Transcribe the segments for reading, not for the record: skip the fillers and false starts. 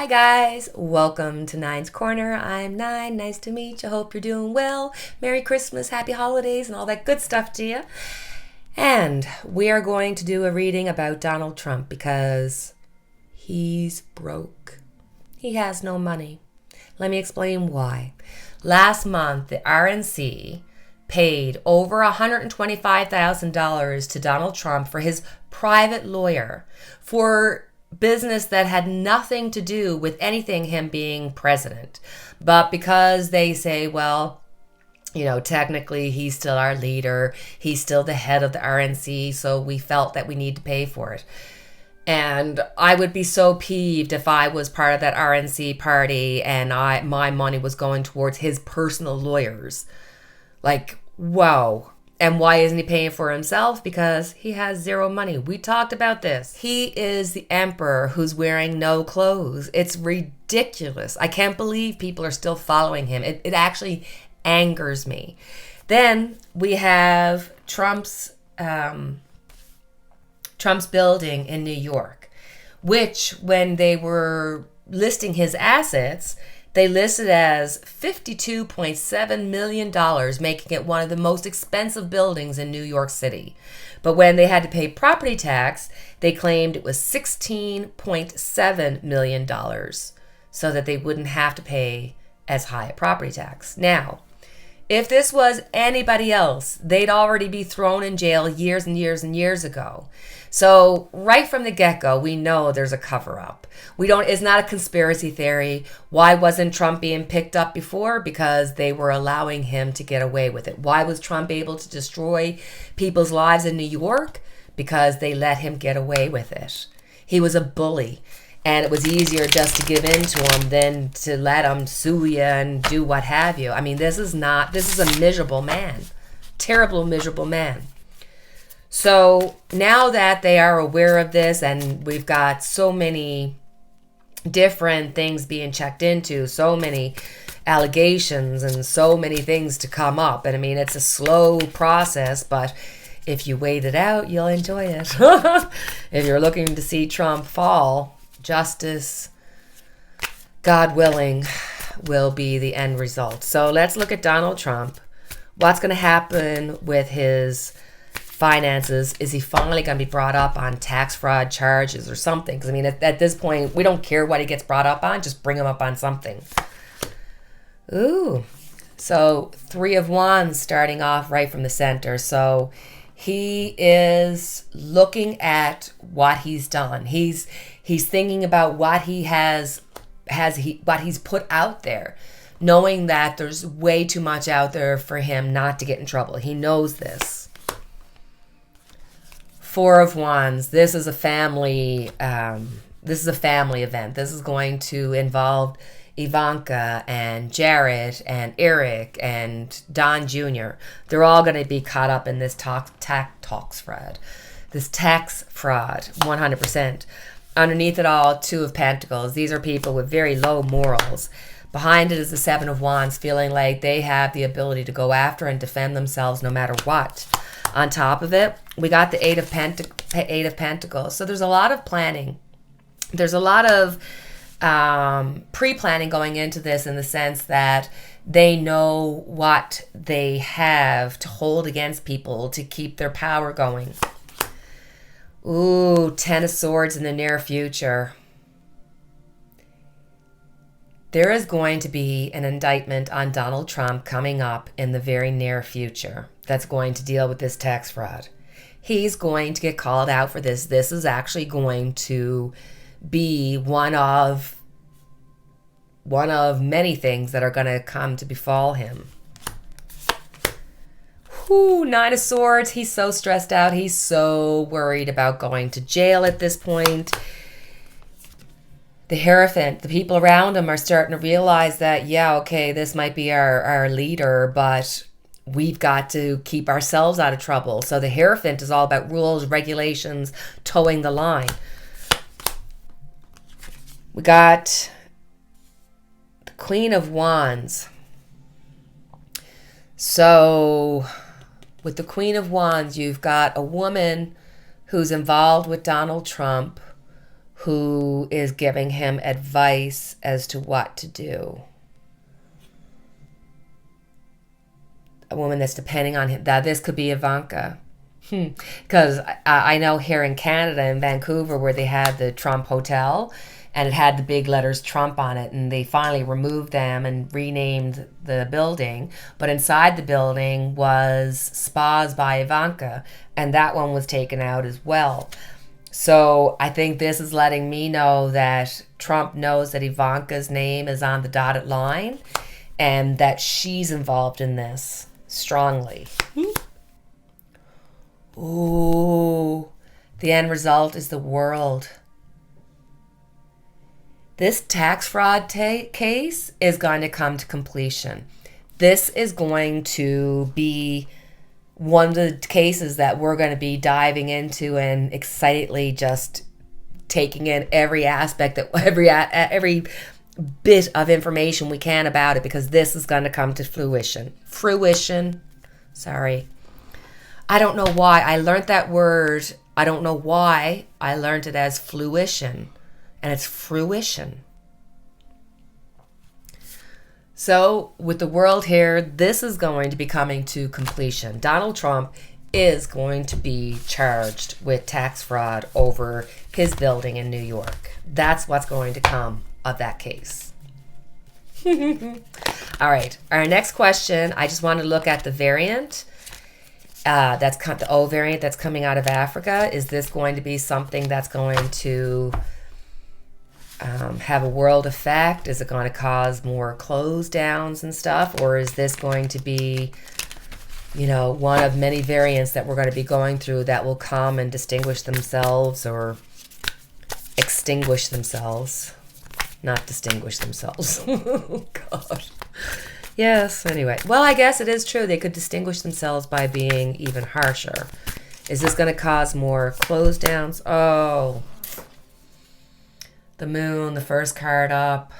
Hi guys, welcome to Nine's Corner. I'm Nine, nice to meet you. Hope you're doing well. Merry Christmas, happy holidays, and all that good stuff to you. And we are going to do a reading about Donald Trump because he's broke. He has no money. Let me explain why. Last month, the RNC paid over $125,000 to Donald Trump for his private lawyer for business that had nothing to do with anything him being president. But because they say, well, technically he's still our leader, he's still the head of the RNC, so we felt that we need to pay for it. And I would be so peeved if I was part of that RNC party and my money was going towards his personal lawyers. Like, whoa. And why isn't he paying for himself? Because he has zero money. We talked about this. He is the emperor who's wearing no clothes. It's ridiculous. I can't believe people are still following him. It actually angers me. Then we have Trump's building in New York, which when they were listing his assets, they listed as $52.7 million, making it one of the most expensive buildings in New York City. But when they had to pay property tax, they claimed it was $16.7 million so that they wouldn't have to pay as high a property tax. Now, if this was anybody else, they'd already be thrown in jail years and years and years ago. So right from the get-go, we know there's a cover-up. It's not a conspiracy theory. Why wasn't Trump being picked up before? Because they were allowing him to get away with it. Why was Trump able to destroy people's lives in New York? Because they let him get away with it. He was a bully. And it was easier just to give in to him than to let him sue you and do what have you. I mean, this is a miserable man. Terrible, miserable man. So now that they are aware of this and we've got so many different things being checked into, so many allegations and so many things to come up. And I mean, it's a slow process, but if you wait it out, you'll enjoy it. If you're looking to see Trump fall, justice, God willing, will be the end result. So let's look at Donald Trump. What's going to happen with his finances? Is he finally going to be brought up on tax fraud charges or something? Because I mean, at this point, we don't care what he gets brought up on. Just bring him up on something. Ooh. So 3 of Wands starting off right from the center. So he is looking at what he's done. He's thinking about what he what he's put out there, knowing that there's way too much out there for him not to get in trouble. He knows this. 4 of Wands. This is a family. This is a family event. This is going to involve Ivanka and Jared and Eric and Don Jr. They're all going to be caught up in this tax fraud. This tax fraud, 100%. Underneath it all, 2 of Pentacles. These are people with very low morals. Behind it is the 7 of Wands, feeling like they have the ability to go after and defend themselves no matter what. On top of it, we got the 8 of Pentacles. So there's a lot of planning. There's a lot of pre-planning going into this, in the sense that they know what they have to hold against people to keep their power going. Ooh, 10 of Swords in the near future. There is going to be an indictment on Donald Trump coming up in the very near future that's going to deal with this tax fraud. He's going to get called out for this. This is actually going to be one of many things that are going to come to befall him. Whew, 9 of Swords. He's so stressed out. He's so worried about going to jail at this point. The Hierophant, the people around him are starting to realize that, yeah, okay, this might be our leader, but we've got to keep ourselves out of trouble. So the Hierophant is all about rules, regulations, towing the line. We got the Queen of Wands. So with the Queen of Wands, you've got a woman who's involved with Donald Trump, who is giving him advice as to what to do. A woman that's depending on him. That this could be Ivanka. Because I know here in Canada, in Vancouver, where they had the Trump Hotel, and it had the big letters Trump on it, and they finally removed them and renamed the building. But inside the building was Spas by Ivanka, and that one was taken out as well. So I think this is letting me know that Trump knows that Ivanka's name is on the dotted line and that she's involved in this strongly. Ooh, the end result is the world. This tax fraud case is going to come to completion. This is going to be one of the cases that we're going to be diving into and excitedly just taking in every aspect, that every bit of information we can about it, because this is going to come to fruition. Sorry. I don't know why I learned that word. I don't know why I learned it as fruition. And it's fruition. So with the world here, this is going to be coming to completion. Donald Trump is going to be charged with tax fraud over his building in New York. That's what's going to come of that case. All right. Our next question, I just want to look at the variant. That's the O variant that's coming out of Africa. Is this going to be something that's going to have a world effect? Is it going to cause more close downs and stuff? Or is this going to be, one of many variants that we're going to be going through that will come and distinguish themselves or extinguish themselves? Not distinguish themselves. Oh, God. Yes, anyway. Well, I guess it is true. They could distinguish themselves by being even harsher. Is this going to cause more close downs? Oh, the moon, the first card up.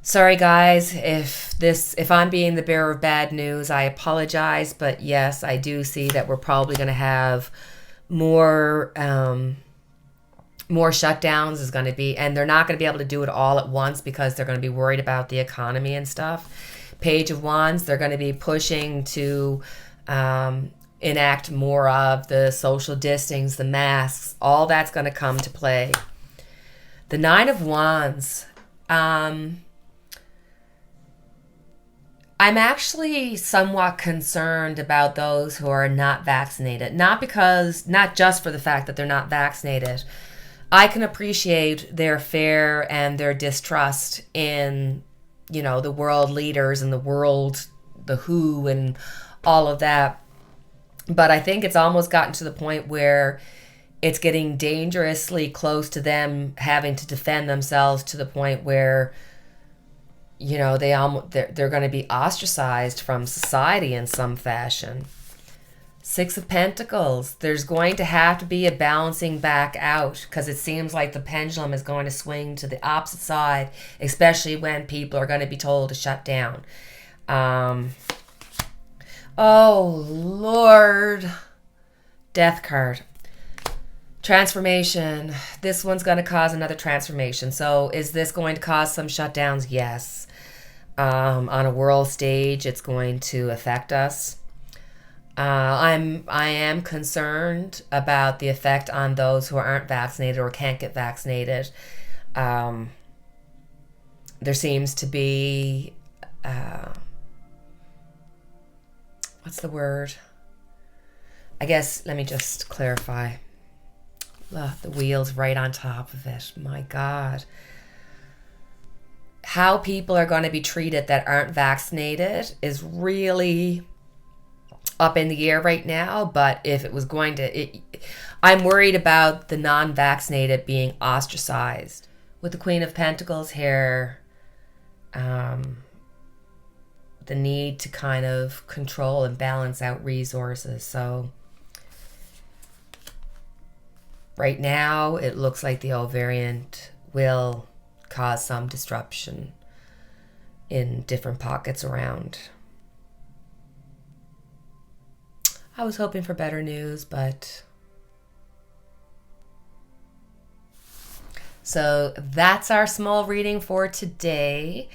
Sorry, guys, if I'm being the bearer of bad news, I apologize. But yes, I do see that we're probably going to have more shutdowns is going to be, and they're not going to be able to do it all at once because they're going to be worried about the economy and stuff. Page of Wands, they're going to be pushing to enact more of the social distancing, the masks, all that's going to come to play. The Nine of Wands, I'm actually somewhat concerned about those who are not vaccinated. Not just for the fact that they're not vaccinated. I can appreciate their fear and their distrust in, the world leaders and the WHO and all of that. But I think it's almost gotten to the point where it's getting dangerously close to them having to defend themselves to the point where, they're going to be ostracized from society in some fashion. Six of Pentacles, there's going to have to be a balancing back out because it seems like the pendulum is going to swing to the opposite side, especially when people are going to be told to shut down. Oh, Lord. Death card. Transformation. This one's going to cause another transformation. So is this going to cause some shutdowns? Yes. On a world stage, it's going to affect us. I am concerned about the effect on those who aren't vaccinated or can't get vaccinated. There seems to be what's the word? I guess let me just clarify. The wheel's right on top of it. My God. How people are going to be treated that aren't vaccinated is really up in the air right now, but if it was going to, I'm worried about the non-vaccinated being ostracized. With the Queen of Pentacles here, the need to kind of control and balance out resources. So right now, it looks like the O variant will cause some disruption in different pockets around. I was hoping for better news, but So that's our small reading for today.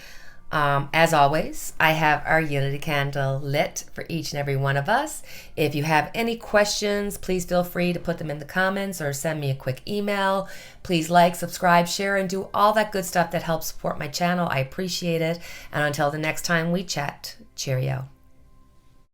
As always, I have our Unity candle lit for each and every one of us. If you have any questions, please feel free to put them in the comments or send me a quick email. Please like, subscribe, share, and do all that good stuff that helps support my channel. I appreciate it. And until the next time we chat, cheerio.